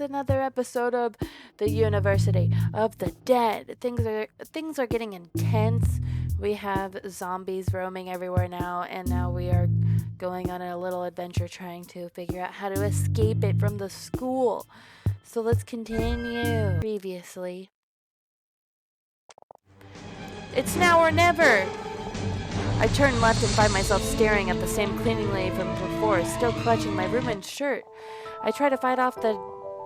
another episode of the University of the Dead. Things are getting intense. We have zombies roaming everywhere now, and now we are going on a little adventure trying to figure out how to escape it from the school. So let's continue. Previously. It's now or never! I turn left and find myself staring at the same cleaning lady from before, still clutching my ruined shirt. I try to fight off the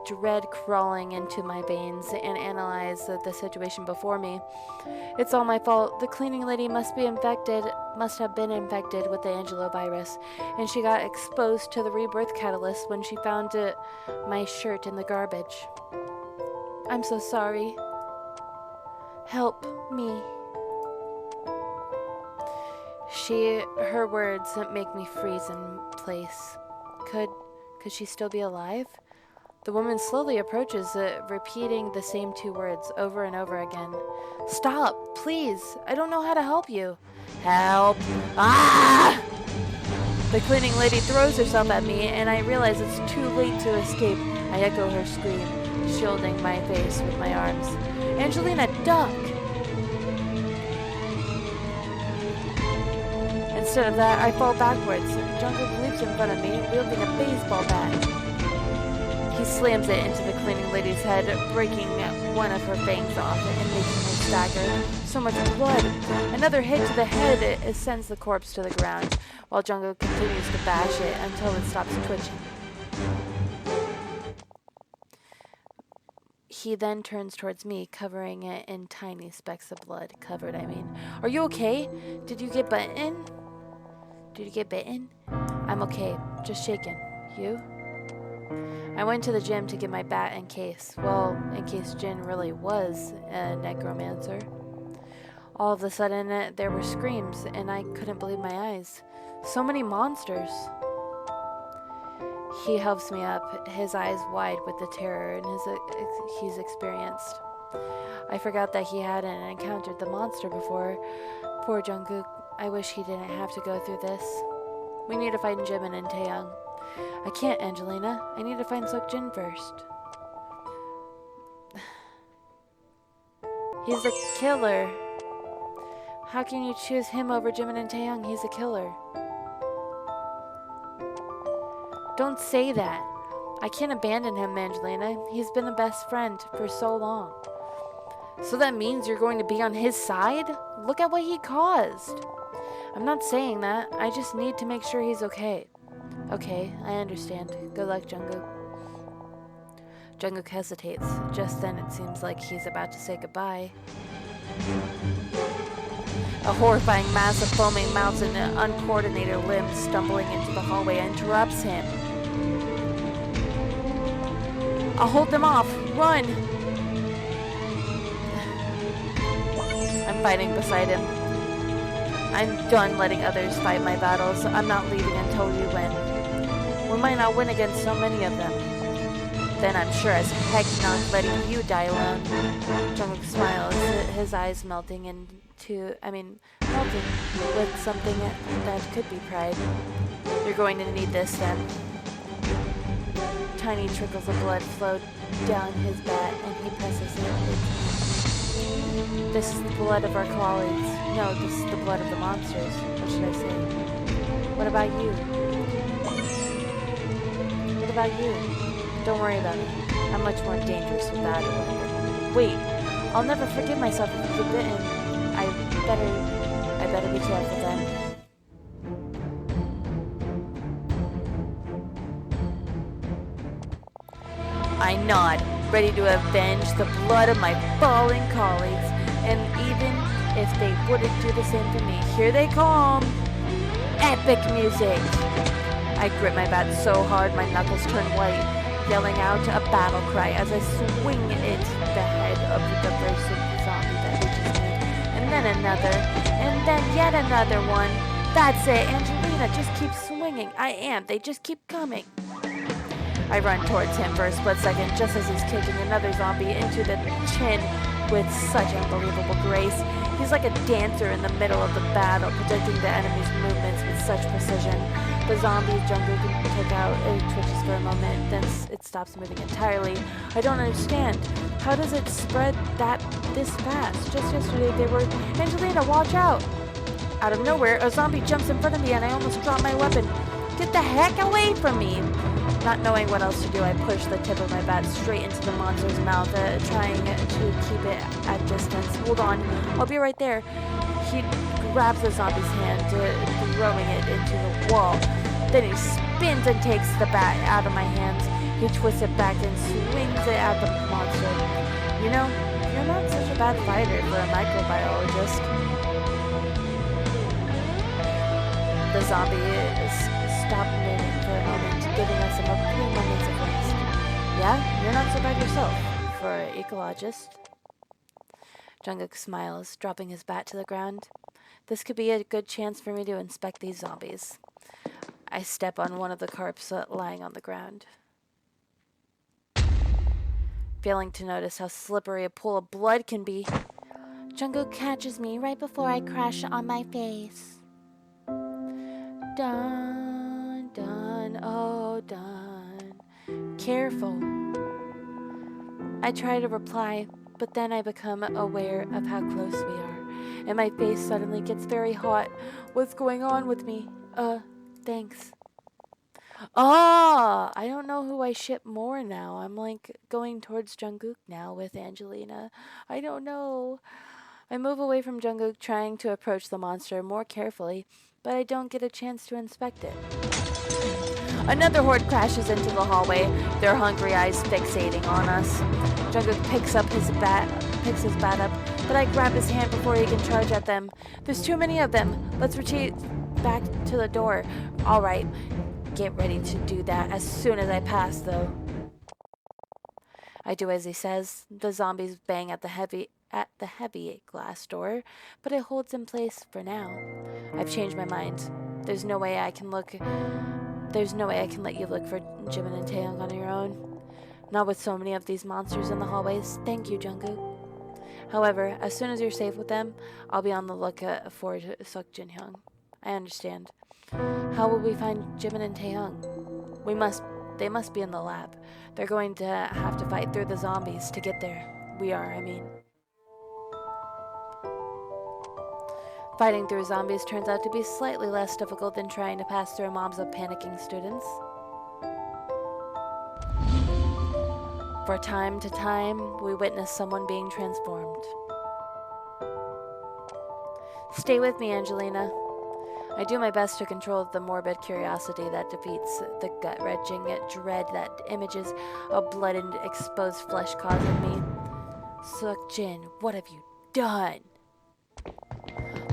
dread crawling into my veins and analyze the situation before me. It's all my fault. The cleaning lady must have been infected with the Angelo virus, and she got exposed to the rebirth catalyst when she found my shirt in the garbage. I'm so sorry. Help me. Her words make me freeze in place. Could she still be alive? The woman slowly approaches, repeating the same two words over and over again. Stop, please. I don't know how to help you. Help. Ah! The cleaning lady throws herself at me, and I realize it's too late to escape. I echo her scream, shielding my face with my arms. Angelina, duck! Instead of that, I fall backwards. Jungkook leaps in front of me, wielding a baseball bat. He slams it into the cleaning lady's head, breaking one of her fangs off and making her stagger. So much blood. Another hit to the head, it sends the corpse to the ground, while Jungkook continues to bash it until it stops twitching. He then turns towards me, covering it in tiny specks of blood. Covered, I mean. Are you okay? Did you get bitten? I'm okay, just shaken. You? I went to the gym to get my bat in case Jin really was a necromancer. All of a sudden, there were screams, and I couldn't believe my eyes. So many monsters. He helps me up, his eyes wide with the terror he's experienced. I forgot that he hadn't encountered the monster before. Poor Jungkook. I wish he didn't have to go through this. We need to find Jimin and Taeyong. I can't, Angelina. I need to find Seokjin first. He's a killer. How can you choose him over Jimin and Taeyong? He's a killer. Don't say that. I can't abandon him, Angelina. He's been a best friend for so long. So that means you're going to be on his side? Look at what he caused. I'm not saying that. I just need to make sure he's okay. Okay, I understand. Good luck, Jungkook. Jungkook hesitates. Just then it seems like he's about to say goodbye. A horrifying mass of foaming mouths and uncoordinated limbs stumbling into the hallway interrupts him. I'll hold them off. Run! I'm fighting beside him. I'm done letting others fight my battles. I'm not leaving until you win. We might not win against so many of them. Then I'm sure as heck not letting you die alone. Jungkook smiles, his eyes melting with something that could be pride. You're going to need this then. Tiny trickles of blood flow down his bat, and he presses it. This is the blood of our colleagues. No, this is the blood of the monsters. What should I say? What about you? What about you? Don't worry about me. I'm much more dangerous without a weapon. Wait, I'll never forgive myself if you get bitten. I better be careful then. I nod, ready to avenge the blood of my fallen colleagues, and even if they wouldn't do the same for me, here they come! Epic music! I grip my bat so hard my knuckles turn white, yelling out a battle cry as I swing it the head of the first zombie that reaches me, and then another, and then yet another one. That's it, Angelina, just keep swinging. They just keep coming. I run towards him for a split second just as he's kicking another zombie into the chin with such unbelievable grace. He's like a dancer in the middle of the battle, predicting the enemy's movements with such precision. The zombie Jungkook took out, it twitches for a moment, then it stops moving entirely. I don't understand. How does it spread this fast? Just yesterday they were, Angelina, watch out! Out of nowhere, a zombie jumps in front of me and I almost drop my weapon. Get the heck away from me! Not knowing what else to do, I push the tip of my bat straight into the monster's mouth, trying to keep it at distance. Hold on, I'll be right there. He grabs the zombie's hand, throwing it into the wall. Then he spins and takes the bat out of my hands. He twists it back and swings it at the monster. You know, you're not such a bad fighter for a microbiologist. The zombie stopped moving for a moment, giving us a few moments of rest. Yeah, you're not so bad yourself for an ecologist. Jungkook smiles, dropping his bat to the ground. This could be a good chance for me to inspect these zombies. I step on one of the corpses lying on the ground, failing to notice how slippery a pool of blood can be. Jungkook catches me right before I crash on my face. Dun, dun, oh, dun. Careful. I try to reply, but then I become aware of how close we are, and my face suddenly gets very hot. What's going on with me? Thanks. Oh, I don't know who I ship more now. I'm like going towards Jungkook now with Angelina. I don't know. I move away from Jungkook, trying to approach the monster more carefully, but I don't get a chance to inspect it. Another horde crashes into the hallway, their hungry eyes fixating on us. Jungkook picks his bat up, but I grab his hand before he can charge at them. There's too many of them. Let's retreat back to the door. All right, get ready to do that as soon as I pass, though. I do as he says. The zombies bang at the heavy glass door, but it holds in place for now. I've changed my mind. There's no way I can let you look for Jimin and Taeyong on your own. Not with so many of these monsters in the hallways. Thank you, Jungkook. However, as soon as you're safe with them, I'll be on the lookout for Suk Jin Hyung. I understand. How will we find Jimin and Taeyong? They must be in the lab. They're going to have to fight through the zombies to get there. I mean. Fighting through zombies turns out to be slightly less difficult than trying to pass through mobs of panicking students. For time to time, we witness someone being transformed. Stay with me, Angelina. I do my best to control the morbid curiosity that defeats the gut-wrenching dread that images of blood and exposed flesh cause in me. Suk-jin, what have you done?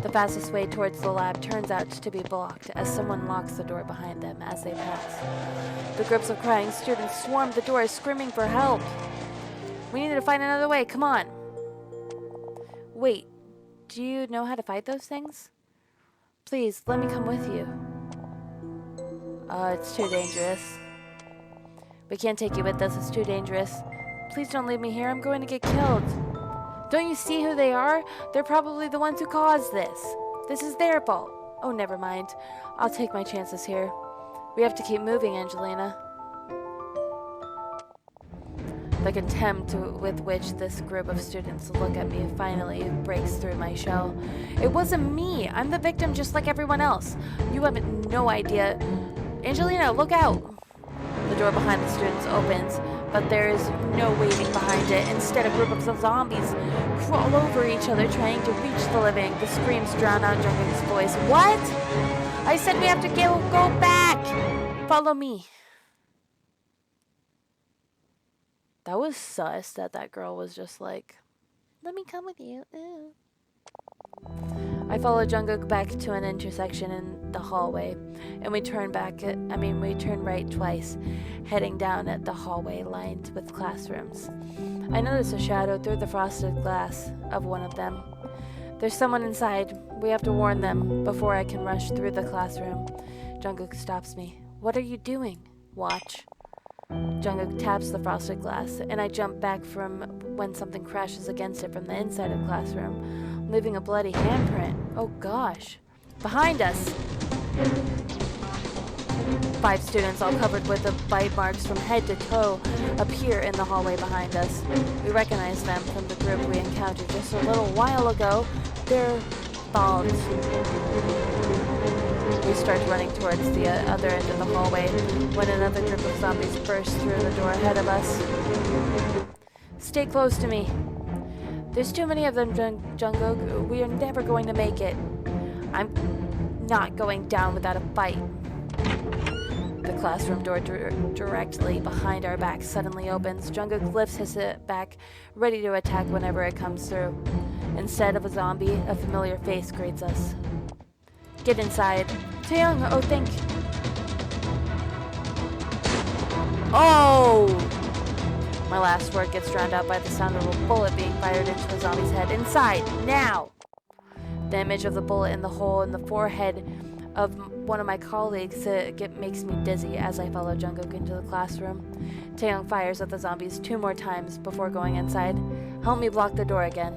The fastest way towards the lab turns out to be blocked as someone locks the door behind them as they pass. The groups of crying students swarm the doors, screaming for help. We need to find another way, come on. Wait, do you know how to fight those things? Please, let me come with you. It's too dangerous. We can't take you with us, it's too dangerous. Please don't leave me here, I'm going to get killed. Don't you see who they are? They're probably the ones who caused this. This is their fault. Oh, never mind. I'll take my chances here. We have to keep moving, Angelina. The contempt with which this group of students look at me finally breaks through my shell. It wasn't me. I'm the victim just like everyone else. You have no idea. Angelina, look out. The door behind the students opens, but there is no waiting behind it. Instead, a group of zombies crawl over each other trying to reach the living. The screams drown out Jungkook's voice. What? I said we have to go back. Follow me. That was sus that girl was just like, let me come with you. Ooh. I follow Jungkook back to an intersection in the hallway, and we turn right twice, heading down at the hallway lined with classrooms. I notice a shadow through the frosted glass of one of them. There's someone inside. We have to warn them before I can rush through the classroom. Jungkook stops me. What are you doing? Watch. Jungkook taps the frosted glass, and I jump back from when something crashes against it from the inside of the classroom, leaving a bloody handprint. Oh gosh. Behind us! 5 students, all covered with the bite marks from head to toe, appear in the hallway behind us. We recognize them from the group we encountered just a little while ago. They're bald. We start running towards the other end of the hallway when another group of zombies burst through the door ahead of us. Stay close to me. There's too many of them, Jungkook. We are never going to make it. I'm not going down without a fight. The classroom door directly behind our backs suddenly opens. Jungkook lifts his back, ready to attack whenever it comes through. Instead of a zombie, a familiar face greets us. Get inside. Taeyong, oh think. Oh! My last word gets drowned out by the sound of a bullet being fired into the zombie's head. Inside, now! The image of the bullet in the hole in the forehead of one of my colleagues makes me dizzy as I follow Jungkook into the classroom. Taeyong fires at the zombies 2 more times before going inside. Help me block the door again.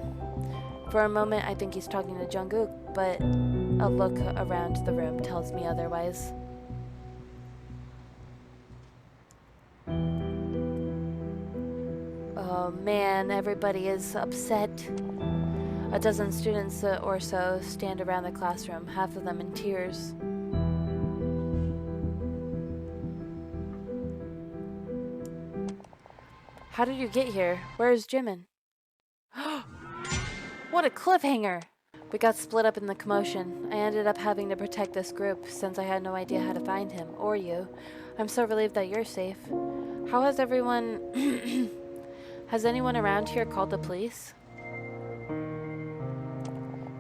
For a moment, I think he's talking to Jungkook, but a look around the room tells me otherwise. Oh man, everybody is upset. A dozen students or so stand around the classroom, half of them in tears. How did you get here? Where is Jimin? What a cliffhanger! We got split up in the commotion. I ended up having to protect this group since I had no idea how to find him, or you. I'm so relieved that you're safe. How has everyone... Has anyone around here called the police?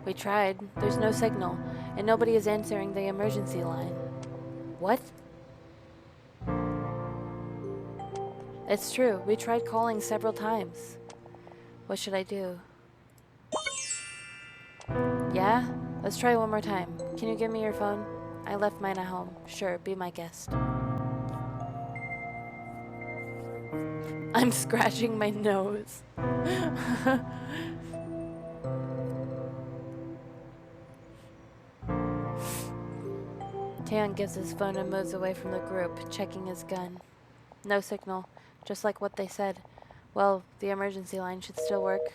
We tried. There's no signal, and nobody is answering the emergency line. What? It's true. We tried calling several times. What should I do? Yeah? Let's try one more time. Can you give me your phone? I left mine at home. Sure, be my guest. I'm scratching my nose. Taeyong gives his phone and moves away from the group, checking his gun. No signal, just like what they said. Well, the emergency line should still work.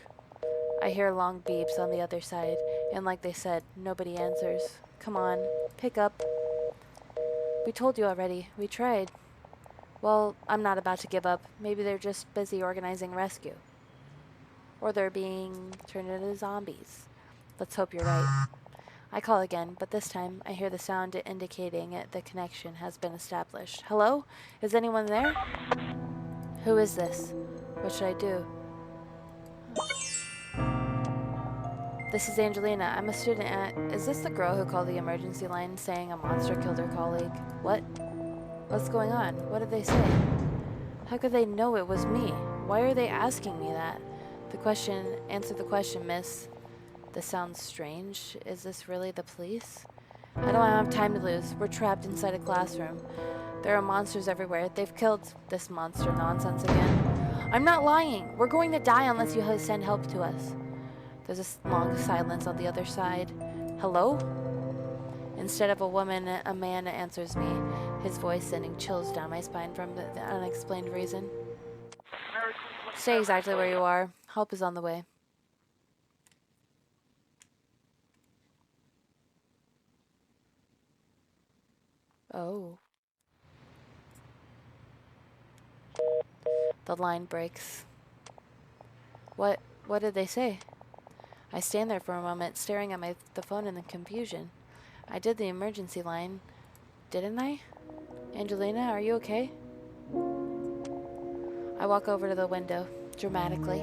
I hear long beeps on the other side, and like they said, nobody answers. Come on, pick up. We told you already. We tried. Well, I'm not about to give up. Maybe they're just busy organizing rescue. Or they're being turned into zombies. Let's hope you're right. I call again, but this time I hear the sound indicating the connection has been established. Hello? Is anyone there? Who is this? What should I do? This is Angelina. I'm a student at... Is this the girl who called the emergency line saying a monster killed her colleague? What? What's going on? What did they say? How could they know it was me? Why are they asking me that? Answer the question, miss. This sounds strange. Is this really the police? I don't have time to lose. We're trapped inside a classroom. There are monsters everywhere. They've killed this monster nonsense again. I'm not lying. We're going to die unless you send help to us. There's a long silence on the other side. Hello? Instead of a woman, a man answers me, his voice sending chills down my spine from the unexplained reason. Stay exactly where you are. Help is on the way. Oh. The line breaks. What did they say? I stand there for a moment, staring at the phone in the confusion. I did the emergency line, didn't I? Angelina, are you okay? I walk over to the window, dramatically.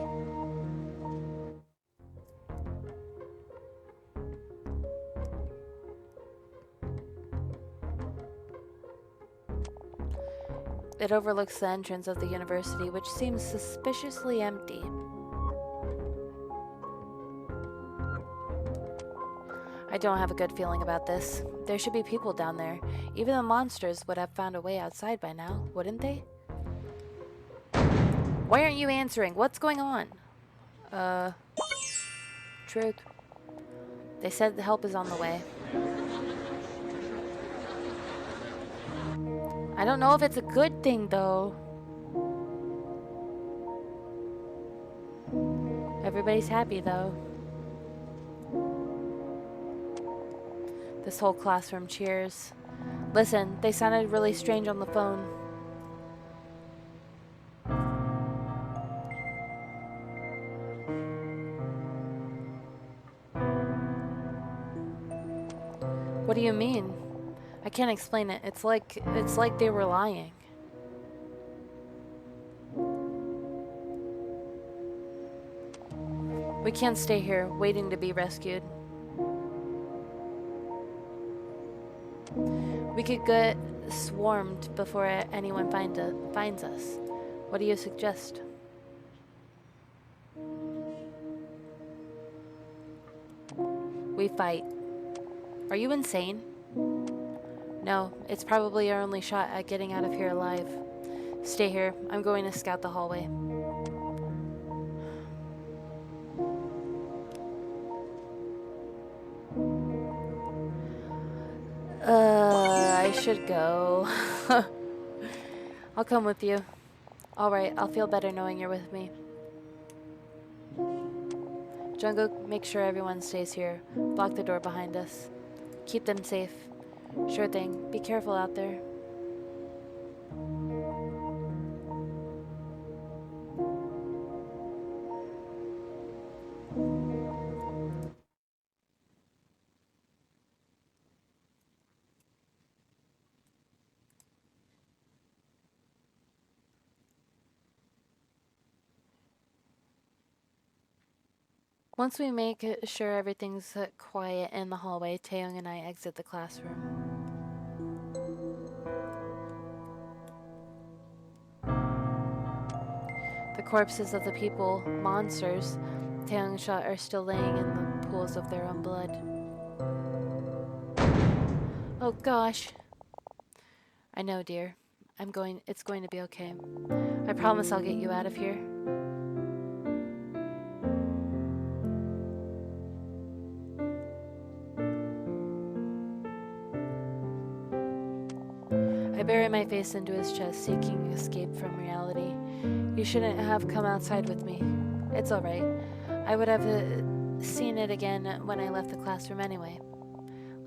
It overlooks the entrance of the university, which seems suspiciously empty. I don't have a good feeling about this. There should be people down there. Even the monsters would have found a way outside by now, wouldn't they? Why aren't you answering? What's going on? Truth. They said the help is on the way. I don't know if it's a good thing, though. Everybody's happy, though. This whole classroom cheers. Listen, they sounded really strange on the phone. What do you mean? I can't explain it. It's like they were lying. We can't stay here waiting to be rescued. We could get swarmed before anyone finds us. What do you suggest? We fight. Are you insane? No, it's probably our only shot at getting out of here alive. Stay here. I'm going to scout the hallway. I should go. I'll come with you. Alright, I'll feel better knowing you're with me. Jungkook, make sure everyone stays here. Lock the door behind us. Keep them safe. Sure thing. Be careful out there. Once we make sure everything's quiet in the hallway, Taeyong and I exit the classroom. The corpses of the people, monsters, Taeyong shot are still laying in the pools of their own blood. Oh gosh. I know, dear. It's going to be okay. I promise I'll get you out of here. I bury my face into his chest, seeking escape from reality. You shouldn't have come outside with me. It's alright. I would have seen it again when I left the classroom anyway.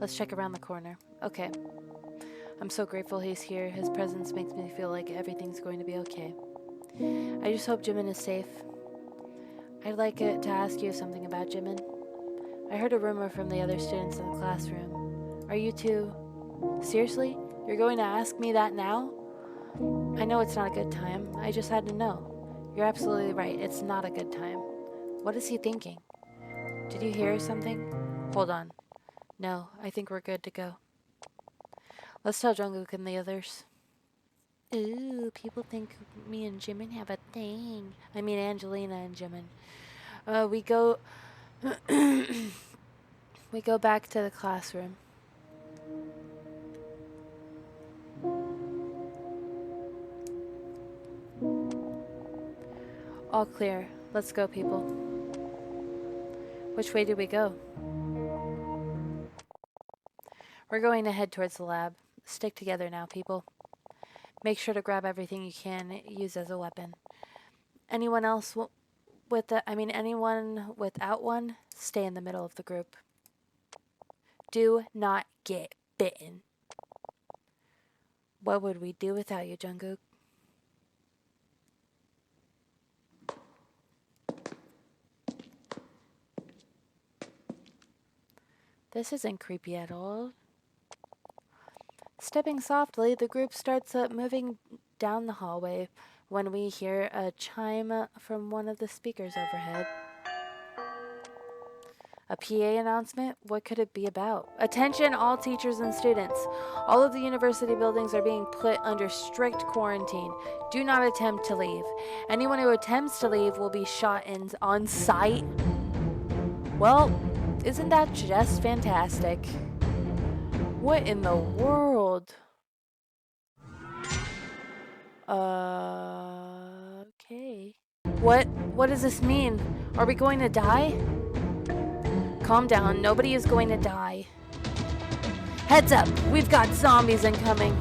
Let's check around the corner. Okay. I'm so grateful he's here. His presence makes me feel like everything's going to be okay. I just hope Jimin is safe. I'd like to ask you something about Jimin. I heard a rumor from the other students in the classroom. Are you two... Seriously? You're going to ask me that now? I know it's not a good time. I just had to know. You're absolutely right. It's not a good time. What is he thinking? Did you hear something? Hold on. No, I think we're good to go. Let's tell Jungkook and the others. Ooh, people think me and Jimin have a thing. I mean Angelina and Jimin. We go... we go back to the classroom. All clear. Let's go, people. Which way do we go? We're going to head towards the lab. Stick together now, people. Make sure to grab everything you can use as a weapon. Anyone else anyone without one, stay in the middle of the group. Do not get bitten. What would we do without you, Jungkook? This isn't creepy at all. Stepping softly, the group starts moving down the hallway when we hear a chime from one of the speakers overhead. A PA announcement? What could it be about? Attention all teachers and students. All of the university buildings are being put under strict quarantine. Do not attempt to leave. Anyone who attempts to leave will be shot on sight. Well, isn't that just fantastic? What in the world? Okay. What does this mean? Are we going to die? Calm down, nobody is going to die. Heads up, we've got zombies incoming.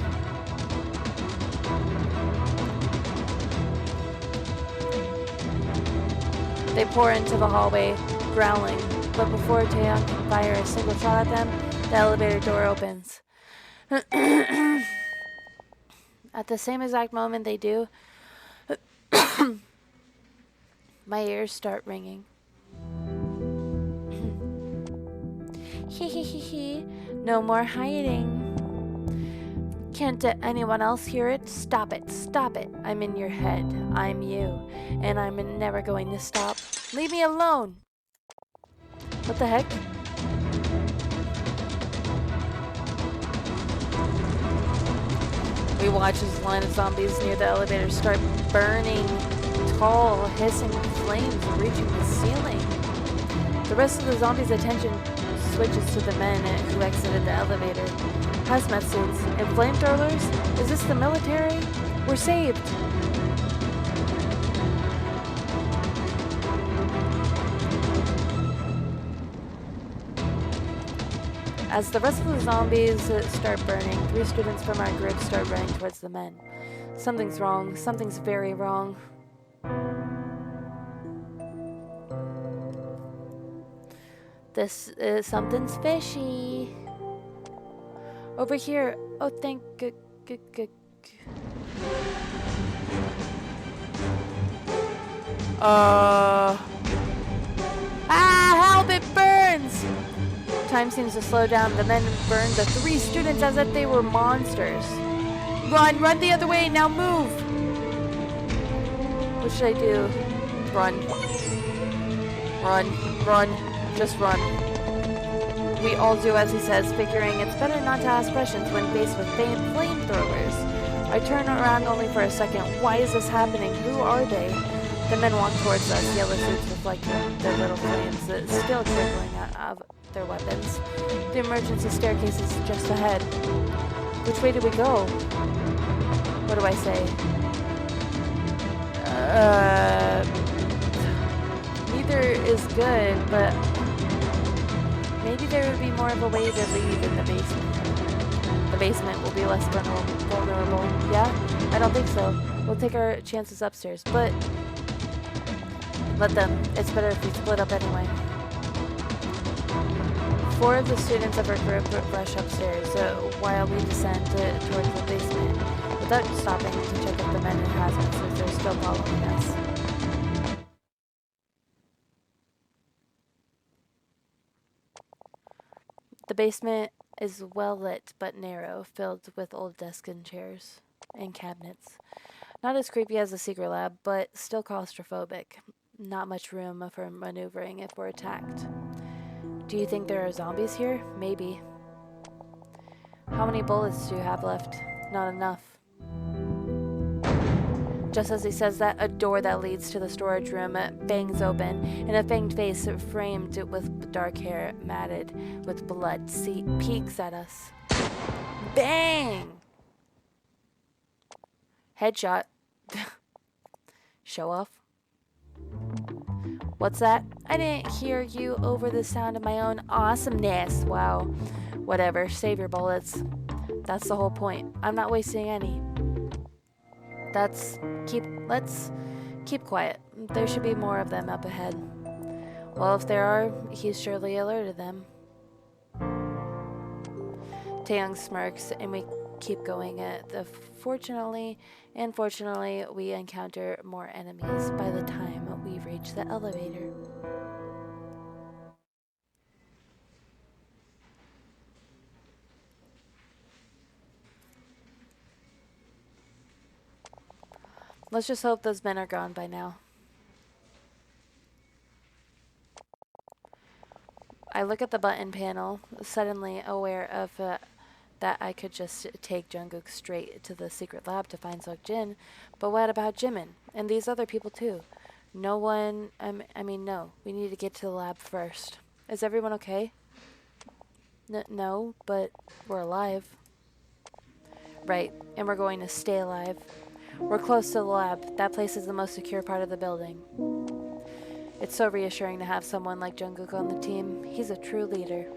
They pour into the hallway, growling, but before Taeyong can fire a single shot at them, the elevator door opens. At the same exact moment they do, my ears start ringing. Hee. No more hiding. Can't anyone else hear it? Stop it. I'm in your head. I'm you. And I'm never going to stop. Leave me alone. What the heck? We watch as a line of zombies near the elevator start burning, tall, hissing flames reaching the ceiling. The rest of the zombies' attention switches to the men who exited the elevator. Hazmat suits and flamethrowers? Is this the military? We're saved! As the rest of the zombies start burning, 3 students from our group start running towards the men. Something's wrong. Something's very wrong. Something's fishy. Over here. Oh, thank good. Help, it burns! Time seems to slow down. The men burned the 3 students as if they were monsters. Run the other way, now move! What should I do? Run, just run. We all do as he says, figuring it's better not to ask questions when faced with flamethrowers. I turn around only for a second. Why is this happening? Who are they? The men walk towards us, yellow suits reflecting their little flames, still trickling out of their weapons. The emergency staircase is just ahead. Which way do we go? What do I say? Neither is good, but maybe there would be more of a way to leave in the basement. The basement will be less vulnerable. Yeah? I don't think so. We'll take our chances upstairs, but let them. It's better if we split up anyway. 4 of the students of our group rush upstairs while we descend towards the basement, without stopping to check if the men in hazmat suits are still following us. The basement is well lit but narrow, filled with old desks and chairs and cabinets. Not as creepy as the secret lab, but still claustrophobic. Not much room for maneuvering if we're attacked. Do you think there are zombies here? Maybe. How many bullets do you have left? Not enough. Just as he says that, a door that leads to the storage room bangs open, and a fanged face framed with dark hair matted with blood peeks at us. Bang! Headshot. Show off. What's that? I didn't hear you over the sound of my own awesomeness. Wow. Whatever. Save your bullets. That's the whole point. I'm not wasting any. Let's keep quiet. There should be more of them up ahead. Well, if there are, he's surely alerted them. Taeyong smirks and we keep going. Fortunately, we encounter more enemies by the time we reach the elevator. Let's just hope those men are gone by now. I look at the button panel, suddenly aware of that I could just take Jungkook straight to the secret lab to find Seokjin, but what about Jimin and these other people too? No one, no, we need to get to the lab first. Is everyone okay? No, but we're alive. Right, and we're going to stay alive. We're close to the lab. That place is the most secure part of the building. It's so reassuring to have someone like Jungkook on the team. He's a true leader.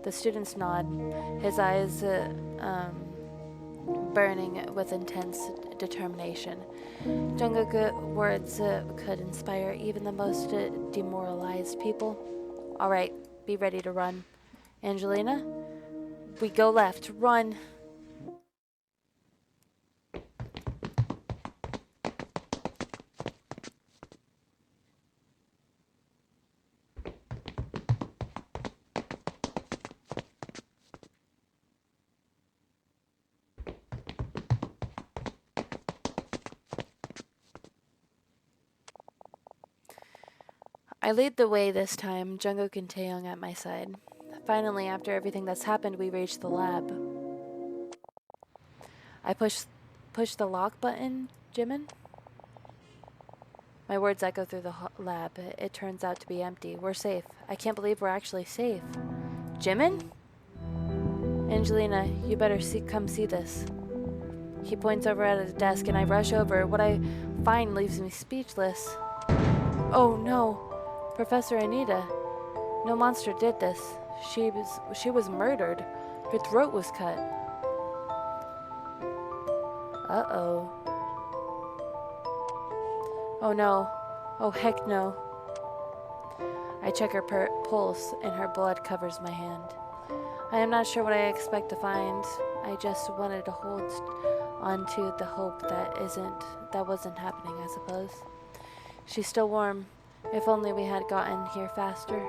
The students nod, his eyes burning with intense determination. Jungkook's words could inspire even the most demoralized people. All right, be ready to run. Angelina, we go left. Run. I lead the way this time, Jungkook and Taehyung at my side. Finally, after everything that's happened, we reach the lab. I push the lock button, Jimin. My words echo through the lab. It turns out to be empty. We're safe. I can't believe we're actually safe. Jimin? Angelina, you better come see this. He points over at his desk and I rush over. What I find leaves me speechless. Oh no, Professor Anita. No monster did this. She was murdered. Her throat was cut. Uh-oh. Oh no. Oh heck no. I check her pulse and her blood covers my hand. I am not sure what I expect to find. I just wanted to hold on to the hope that wasn't happening, I suppose. She's still warm. If only we had gotten here faster.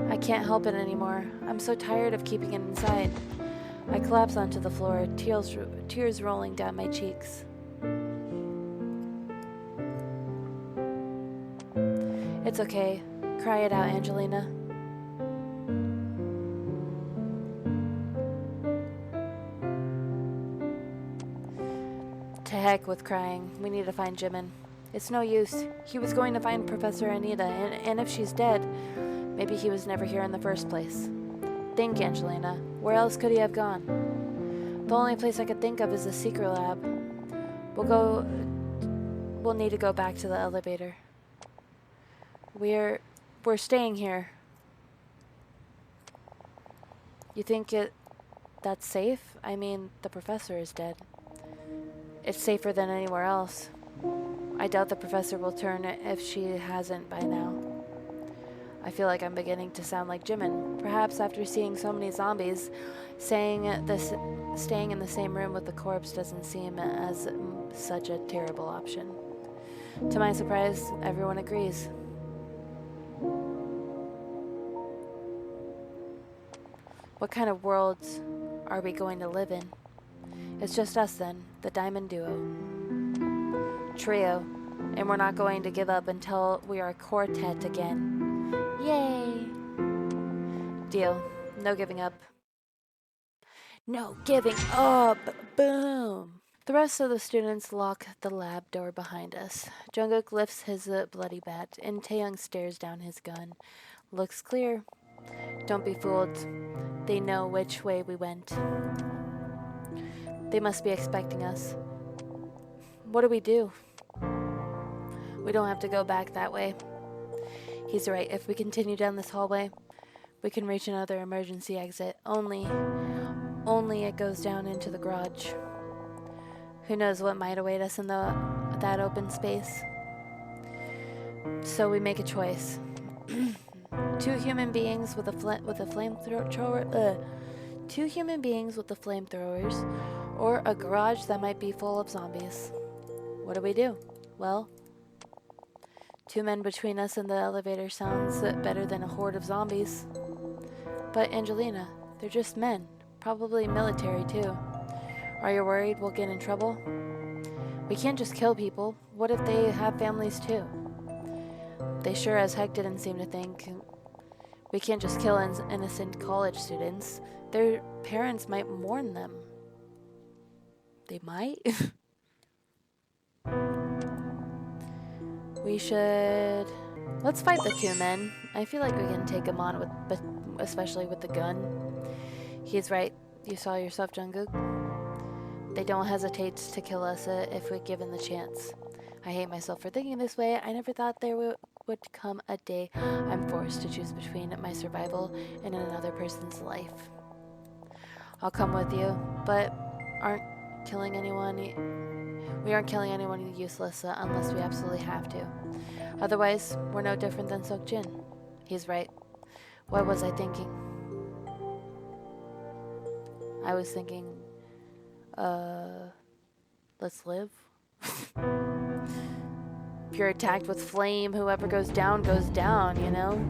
I can't help it anymore. I'm so tired of keeping it inside. I collapse onto the floor, tears rolling down my cheeks. It's okay. Cry it out, Angelina. To heck with crying. We need to find Jimin. It's no use. He was going to find Professor Anita, and if she's dead, maybe he was never here in the first place. Think, Angelina. Where else could he have gone? The only place I could think of is the secret lab. We'll need to go back to the elevator. We're staying here. You think that's safe? I mean, the professor is dead. It's safer than anywhere else. I doubt the professor will turn if she hasn't by now. I feel like I'm beginning to sound like Jimin. Perhaps after seeing so many zombies, staying in the same room with the corpse doesn't seem as such a terrible option. To my surprise, everyone agrees. What kind of worlds are we going to live in? It's just us then, the Diamond Duo. Trio, and we're not going to give up until we are a quartet again. Yay! Deal. No giving up. No giving up! Boom! The rest of the students lock the lab door behind us. Jungkook lifts his bloody bat, and Taehyung stares down his gun. Looks clear. Don't be fooled. They know which way we went. They must be expecting us. What do we do? We don't have to go back that way. He's right. If we continue down this hallway, we can reach another emergency exit. Only it goes down into the garage. Who knows what might await us in that open space? So we make a choice. Two human beings with flamethrowers, or a garage that might be full of zombies. What do? Well, 2 men between us and the elevator sounds better than a horde of zombies. But Angelina, they're just men, probably military too. Are you worried we'll get in trouble? We can't just kill people. What if they have families too? They sure as heck didn't seem to think. We can't just kill innocent college students. Their parents might mourn them. They might? We should... Let's fight the 2 men. I feel like we can take them on, especially with the gun. He's right. You saw yourself, Jungkook. They don't hesitate to kill us if we're given the chance. I hate myself for thinking this way. I never thought there would come a day I'm forced to choose between my survival and another person's life. I'll come with you, but killing anyone. We aren't killing anyone useless unless we absolutely have to. Otherwise, we're no different than Seokjin. He's right. What was I thinking? I was thinking, let's live. If you're attacked with flame, whoever goes down, you know?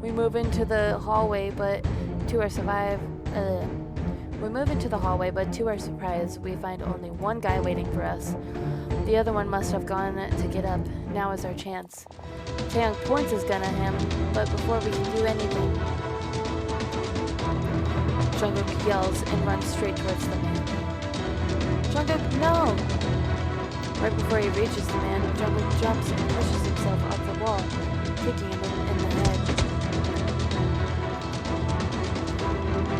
We move into the hallway, but to our surprise, we find only one guy waiting for us. The other one must have gone to get up. Now is our chance. Taeyang points his gun at him, but before we can do anything, Jungkook yells and runs straight towards the man. Jungkook, no! Right before he reaches the man, Jungkook jumps and pushes himself off the wall, kicking him in the head.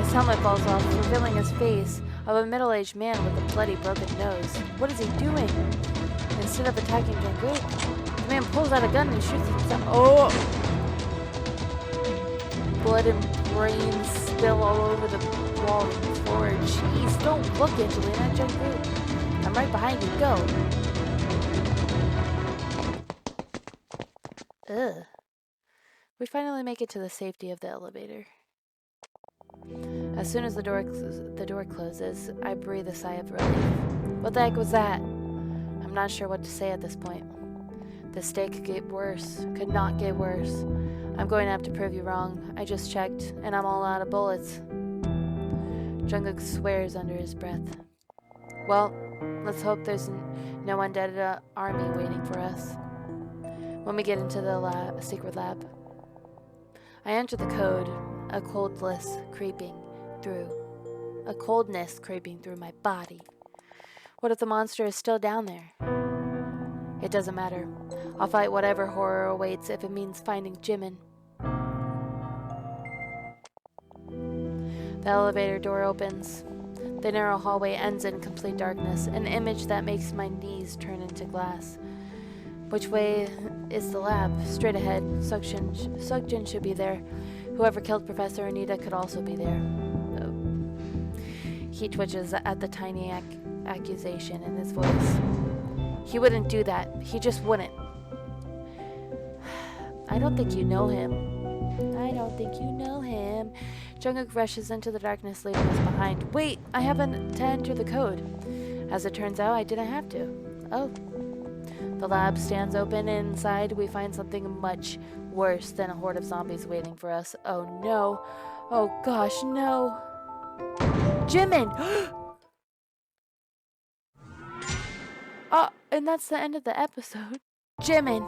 His helmet falls off, revealing his face of a middle-aged man with a bloody, broken nose. What is he doing? Instead of attacking Jungkook, the man pulls out a gun and shoots himself. Oh! Blood and brains spill all over the wall and floor. Jeez, don't look, Angelina. Jungkook, I'm right behind you. Go. Ugh. We finally make it to the safety of the elevator. As soon as the door closes, I breathe a sigh of relief. What the heck was that? I'm not sure what to say at this point. This day could get worse. Could not get worse. I'm going to have to prove you wrong. I just checked, and I'm all out of bullets. Jungkook swears under his breath. Well, let's hope there's no undead army waiting for us. When we get into the secret lab, I enter the code, a coldness creeping through my body. What if the monster is still down there? It doesn't matter. I'll fight whatever horror awaits if it means finding Jimin. The elevator door opens. The narrow hallway ends in complete darkness, an image that makes my knees turn into glass. Which way is the lab? Straight ahead. Seokjin should be there. Whoever killed Professor Anita could also be there. Oh. He twitches at the tiny accusation in his voice. He wouldn't do that. He just wouldn't. I don't think you know him. Jungkook rushes into the darkness, leaving us behind. Wait, I haven't to enter the code. As it turns out, I didn't have to. Oh. The lab stands open, and inside we find something much worse than a horde of zombies waiting for us. Oh no. Oh gosh, no. Jimin! Oh, and that's the end of the episode. Jimin!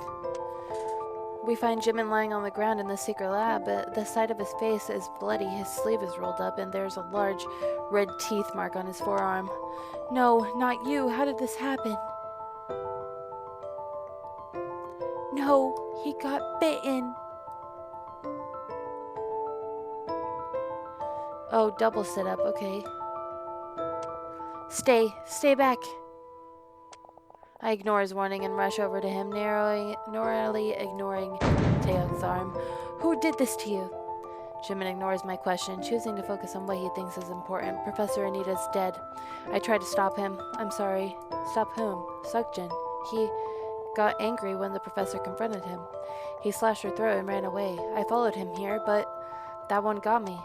We find Jimin lying on the ground in the secret lab. The side of his face is bloody, his sleeve is rolled up, and there's a large red teeth mark on his forearm. No, not you. How did this happen? No, he got bitten. Oh, double sit up, okay. Stay back. I ignore his warning and rush over to him, narrowly ignoring Taeyang's arm. Who did this to you? Jimin ignores my question, choosing to focus on what he thinks is important. Professor Anita's dead. I tried to stop him. I'm sorry. Stop whom? Seokjin. He got angry when the professor confronted him. He slashed her throat and ran away. I followed him here, but that one got me.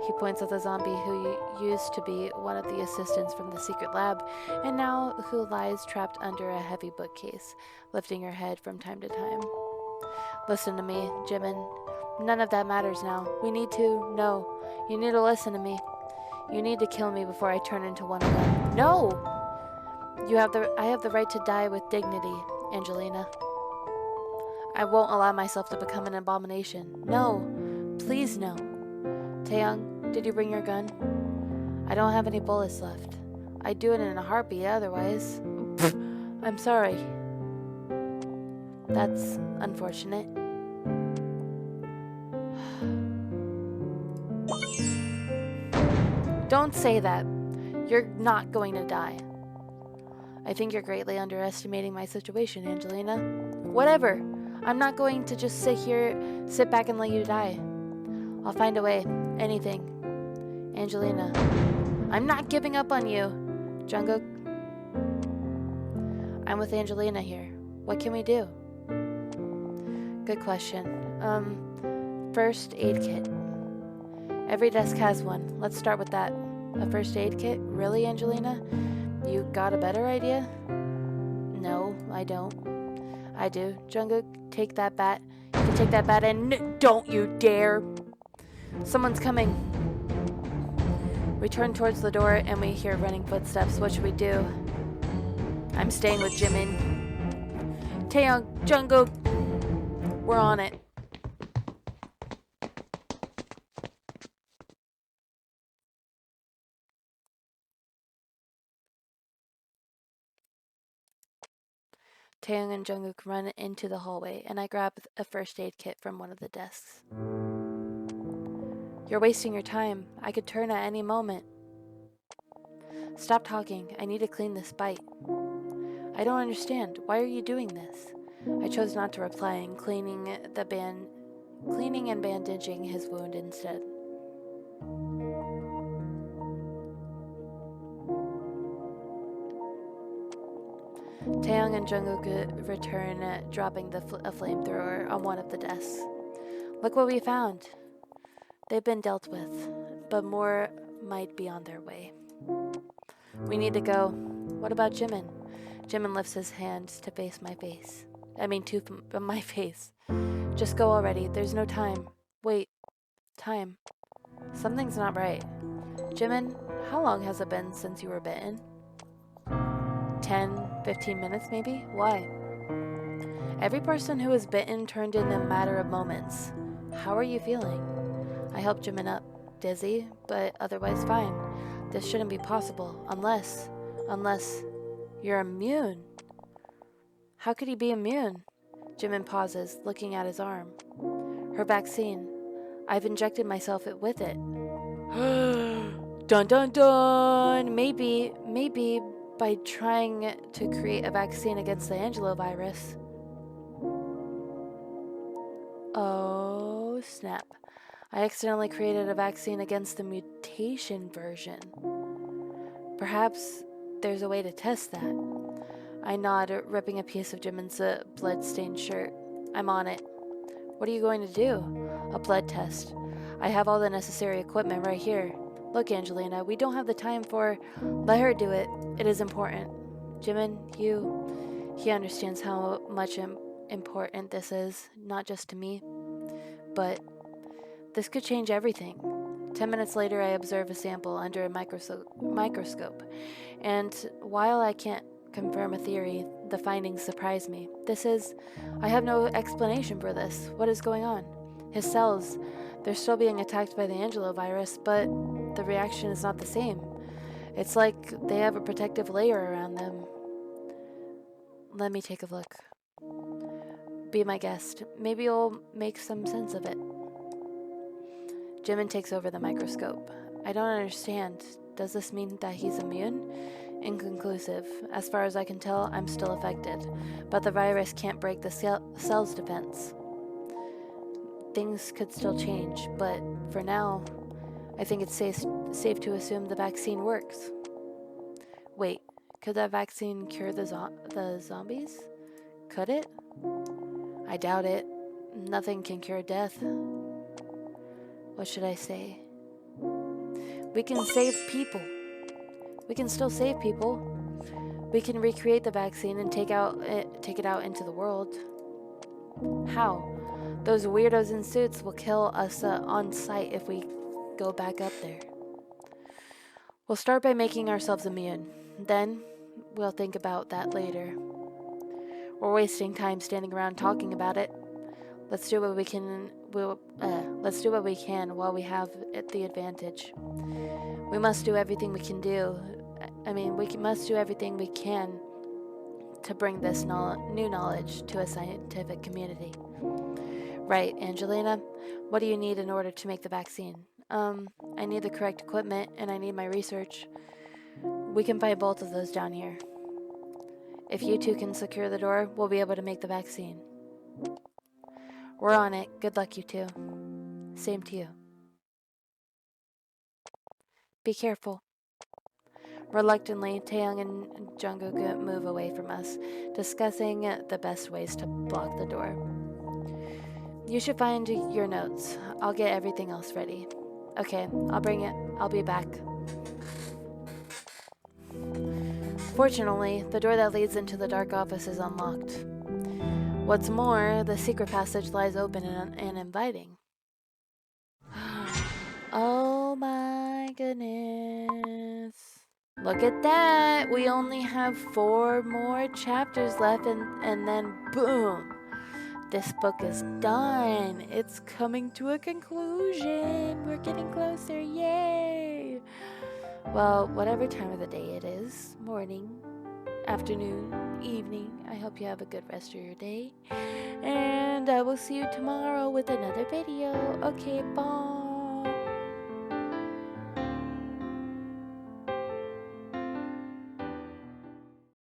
He points at the zombie who used to be one of the assistants from the secret lab, and now who lies trapped under a heavy bookcase, lifting her head from time to time. Listen to me, Jimin. None of that matters now. You need to listen to me. You need to kill me before I turn into one of them. No! I have the right to die with dignity, Angelina. I won't allow myself to become an abomination. No. Please no. Taeyang, did you bring your gun? I don't have any bullets left. I'd do it in a heartbeat otherwise. I'm sorry. That's unfortunate. Don't say that. You're not going to die. I think you're greatly underestimating my situation, Angelina. Whatever. I'm not going to just sit back and let you die. I'll find a way. Anything. Angelina, I'm not giving up on you. Jungkook, I'm with Angelina here. What can we do? Good question. First aid kit. Every desk has one. Let's start with that. A first aid kit? Really, Angelina? You got a better idea? No, I don't. I do. Jungkook, take that bat. You can take that bat and don't you dare! Someone's coming. We turn towards the door and we hear running footsteps. What should we do? I'm staying with Jimin. Taeyong, Jungkook, we're on it. Taeyong and Jungkook run into the hallway, and I grab a first aid kit from one of the desks. You're wasting your time. I could turn at any moment. Stop talking. I need to clean this bite. I don't understand. Why are you doing this? I chose not to reply and cleaning and bandaging his wound instead. Taeyong and Jungkook return, dropping a flamethrower on one of the desks. Look what we found. They've been dealt with, but more might be on their way. We need to go. What about Jimin? Jimin lifts his hands to face my face. To my face. Just go already. There's no time. Wait. Time. Something's not right. Jimin, how long has it been since you were bitten? 10, 15 minutes maybe? Why? Every person who was bitten turned in a matter of moments. How are you feeling? I helped Jimin up. Dizzy, but otherwise fine. This shouldn't be possible, unless you're immune. How could he be immune? Jimin pauses, looking at his arm. Her vaccine. I've injected myself with it. Dun dun dun! Maybe by trying to create a vaccine against the Angelo virus. Oh, snap. I accidentally created a vaccine against the mutation version. Perhaps there's a way to test that. I nod, ripping a piece of Jimin's blood-stained shirt. I'm on it. What are you going to do? A blood test. I have all the necessary equipment right here. Look, Angelina, we don't have the time for... Let her do it. It is important. Jimin, he understands how much important this is, not just to me, but this could change everything. 10 minutes later, I observe a sample under a microscope, and while I can't confirm a theory, the findings surprise me. I have no explanation for this. What is going on? His cells, they're still being attacked by the Angelo virus, but the reaction is not the same. It's like they have a protective layer around them. Let me take a look. Be my guest. Maybe you'll make some sense of it. Jimin takes over the microscope. I don't understand. Does this mean that he's immune? Inconclusive. As far as I can tell, I'm still affected, but the virus can't break the cell's defense. Things could still change, but for now, I think it's safe to assume the vaccine works. Wait, could that vaccine cure the zombies? Could it? I doubt it. Nothing can cure death. What should I say? We can save people. We can still save people. We can recreate the vaccine and take it out into the world. How? Those weirdos in suits will kill us on sight if we go back up there. We'll start by making ourselves immune. Then, we'll think about that later. We're wasting time standing around talking about it. Let's do what we can. Let's do what we can while we have the advantage. We must do everything we can do. We must do everything we can to bring this new knowledge to a scientific community. Right, Angelina? What do you need in order to make the vaccine? I need the correct equipment, and I need my research. We can find both of those down here. If you two can secure the door, we'll be able to make the vaccine. We're on it. Good luck, you two. Same to you. Be careful. Reluctantly, Taeyong and Jungkook move away from us, discussing the best ways to block the door. You should find your notes. I'll get everything else ready. Okay, I'll bring it. I'll be back. Fortunately, the door that leads into the dark office is unlocked. What's more, the secret passage lies open and inviting. Oh my goodness. Look at that! We only have 4 more chapters left and then boom! This book is done! It's coming to a conclusion! We're getting closer, yay! Well, whatever time of the day it is, morning, afternoon, evening, I hope you have a good rest of your day. And I will see you tomorrow with another video. Okay, bye!